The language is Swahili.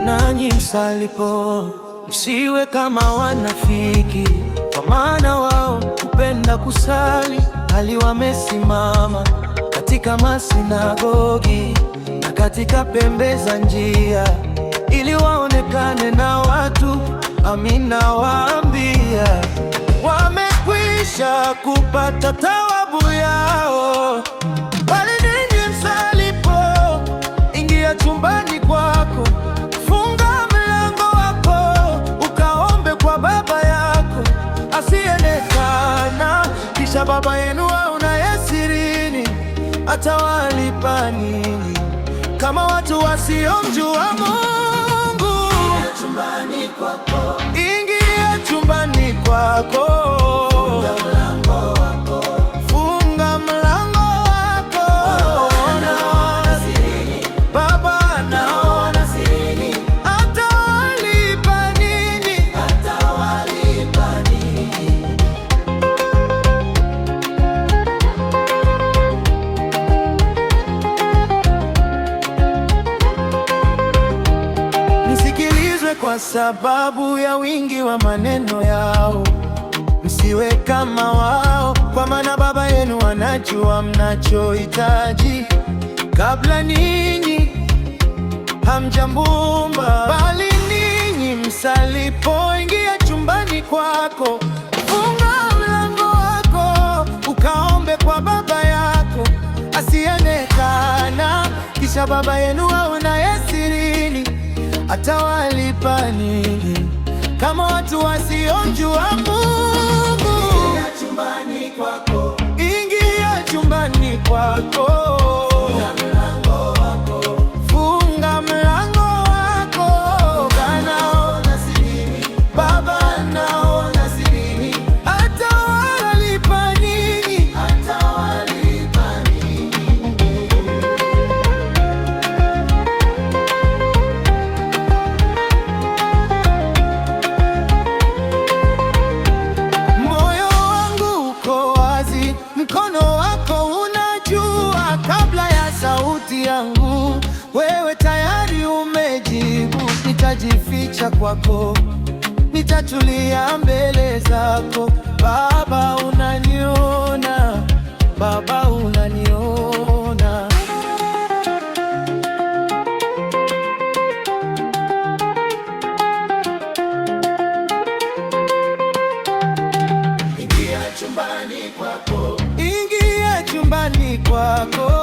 Nanyi msalipo, msiwe kama wanafiki, kwa maana wao hupenda kusali hali wamesimama katika masinagogi na katika pembe za njia, ili waonekane na watu. Amina waambia, wamekwisha kupata thawabu yao. Bali ninyi msalipo, ingia chumbani kwako, funga mlango wako, ukaombe kwa Baba yako asiyeonekana, kisha Baba yenu aonaye sirini atawalipa ninyi. Kama watu wasiomjua Mungu, ingia chumbani kwako, ingia chumbani kwako, funga mlango wako, funga mlango wako. Anaona sirini, Baba anaona sirini, atawalipa ninyi, atawalipa ninyi. Msikilizwe kwa sababu ya wingi wa maneno yao, msiwe kama wao, kwa maana Baba yenu anajua mnachohitaji kabla ninyi hamjamuomba. Bali ninyi msalipo, ingia chumbani kwako, funga mlango wako, ukaombe kwa Baba yako asiyeonekana, kisha Baba yenu aonaye sirini atawalipa ninyi. Kama watu wasiomjua Mungu, ingia chumbani kwako, ingia chumbani kwako, funga mlango wako, funga mlango wako. Anaona sirini, Baba anaona sirini, atawalipa ninyi, atawalipa ninyi. Mkono wako unajua kabla ya sauti yangu, wewe tayari umejibu. Nitajificha kwako, nitatulia mbele zako. Baba unaniona, Baba unaniona. Ingia chumbani kwako, ingia chumbani kwako.